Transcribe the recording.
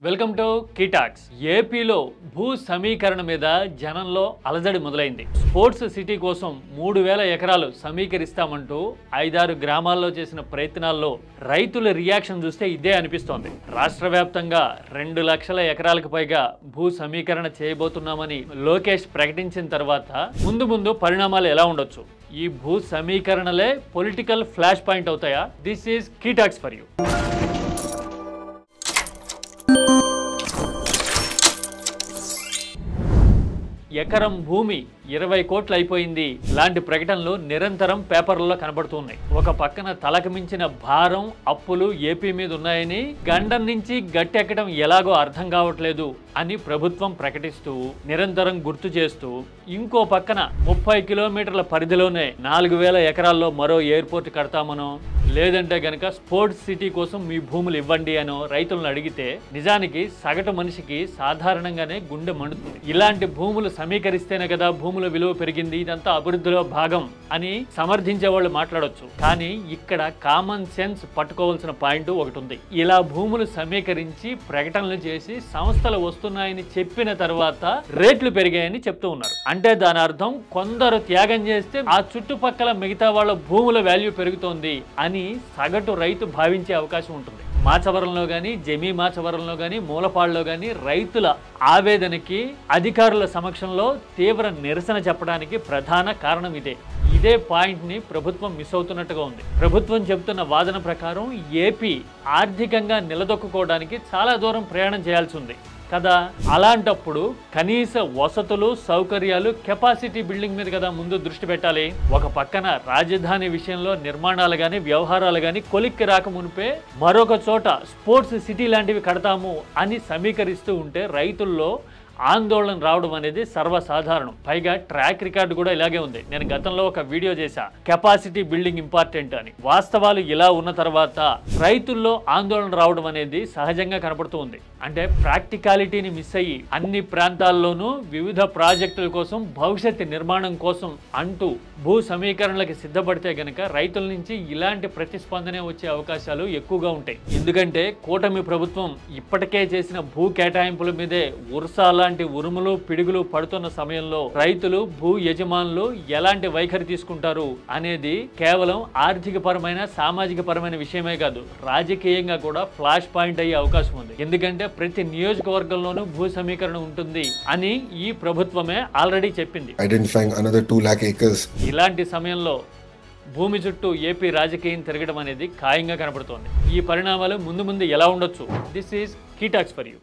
Welcome to కీటాక్స్. ఏపీలో భూ సమీకరణ మీద జనంలో అలజడి మొదలైంది. స్పోర్ట్స్ సిటీ కోసం 3000 ఎకరాలు సమీకరిస్తామంటూ 5-6 గ్రామాల్లో చేసిన ప్రయత్నాల్లో రైతుల రియాక్షన్ చూస్తే ఇదే అనిపిస్తోంది. రాష్ట్ర వ్యాప్తంగా 2 లక్షల ఎకరాలకు పైగా భూ సమీకరణ చేయబోతున్నామని లోకేష్ ప్రకటించిన తర్వాత ముందు పరిణామాలు ఎలా ఉండొచ్చు? ఈ భూ సమీకరణలే పొలిటికల్ ఫ్లాష్ పాయింట్ అవుతాయా? This is keytalks for you. ఎకరం భూమి 20 కోట్లు అయిపోయింది లాంటి ప్రకటనలు నిరంతరం పేపర్లలో కనబడుతున్నాయి. ఒక పక్కన తలకు మించిన భారం అప్పులు ఏపీ మీద ఉన్నాయని, గండం నుంచి గట్టెక్కడం ఎలాగో అర్థం కావట్లేదు అని ప్రభుత్వం ప్రకటిస్తూ నిరంతరం గుర్తు చేస్తూ, ఇంకో పక్కన 30 కిలోమీటర్ల పరిధిలోనే 4000 ఎకరాల్లో మరో ఎయిర్పోర్ట్ కడతామనో, లేదంటే గనక స్పోర్ట్స్ సిటీ కోసం మీ భూములు ఇవ్వండి అనో రైతులను అడిగితే నిజానికి సగటు మనిషికి సాధారణంగానే గుండె మండుతుంది. ఇలాంటి భూములు సమీకరిస్తేనే కదా భూముల విలువ పెరిగింది, ఇదంతా అభివృద్ధిలో భాగం అని సమర్థించే వాళ్ళు మాట్లాడొచ్చు. కానీ ఇక్కడ కామన్ సెన్స్ పట్టుకోవాల్సిన పాయింట్ ఒకటి ఉంది. ఇలా భూములు సమీకరించి ప్రకటనలు చేసి సంస్థలు వస్తున్నాయని చెప్పిన తర్వాత రేట్లు పెరిగాయని చెప్తూ ఉన్నారు. అంటే దాని అర్థం కొందరు త్యాగం చేస్తే ఆ చుట్టుపక్కల మిగతా వాళ్ళ భూముల వాల్యూ పెరుగుతోంది అని సగటు రైతు భావించే అవకాశం ఉంటుంది. మాచవరంలో కానీ, జమీ మాచవరంలో కానీ, మూలపాడులో కానీ రైతుల ఆవేదనకి అధికారుల సమక్షంలో తీవ్ర నిరసన చెప్పడానికి ప్రధాన కారణం ఇదే. ఇదే పాయింట్ని ప్రభుత్వం మిస్ అవుతున్నట్టుగా ఉంది. ప్రభుత్వం చెబుతున్న వాదన ప్రకారం ఏపీ ఆర్థికంగా నిలదొక్కుకోవడానికి చాలా దూరం ప్రయాణం చేయాల్సి ఉంది కదా. అలాంటప్పుడు కనీస వసతులు, సౌకర్యాలు, కెపాసిటీ బిల్డింగ్ మీద కదా ముందు దృష్టి పెట్టాలి. ఒక పక్కన రాజధాని విషయంలో నిర్మాణాలు కానీ, వ్యవహారాలు కానీ కొలిక్కి రాక మునిపే మరొక చోట స్పోర్ట్స్ సిటీ లాంటివి కడతాము అని సమీకరిస్తూ ఉంటే రైతుల్లో ఆందోళన రావడం అనేది సర్వసాధారణం. పైగా ట్రాక్ రికార్డు కూడా ఇలాగే ఉంది. నేను గతంలో ఒక వీడియో చేశా, కెపాసిటీ బిల్డింగ్ ఇంపార్టెంట్ అని. వాస్తవాలు ఇలా ఉన్న తర్వాత రైతుల్లో ఆందోళన రావడం అనేది సహజంగా కనపడుతూ ఉంది. అంటే ప్రాక్టికాలిటీని మిస్ అయ్యి అన్ని ప్రాంతాల్లోనూ వివిధ ప్రాజెక్టుల కోసం, భవిష్యత్తు నిర్మాణం కోసం అంటూ భూ సమీకరణలకు సిద్ధపడితే గనక రైతుల నుంచి ఇలాంటి ప్రతిస్పందనే వచ్చే అవకాశాలు ఎక్కువగా ఉంటాయి. ఎందుకంటే కూటమి ప్రభుత్వం ఇప్పటికే చేసిన భూ కేటాయింపుల మీదే ఉర్సాల లాంటి ఉరుములు పిడుగులు పడుతున్న సమయంలో రైతులు, భూ యజమానులు ఎలాంటి వైఖరి తీసుకుంటారు అనేది కేవలం ఆర్థిక పరమైన, సామాజిక పరమైన విషయమే కాదు, రాజకీయంగా కూడా ఫ్లాష్ పాయింట్ అయ్యే అవకాశం ఉంది. ఎందుకంటే ప్రతి నియోజకవర్గంలోనూ భూ సమీకరణ ఉంటుంది అని ఈ ప్రభుత్వమే ఆల్రెడీ చెప్పింది. ఇలాంటి సమయంలో భూమి చుట్టూ ఏపీ రాజకీయం తిరగడం అనేది ఖాయంగా కనపడుతోంది. ఈ పరిణామాలు ముందు ఎలా ఉండొచ్చు? This is keytalks for you.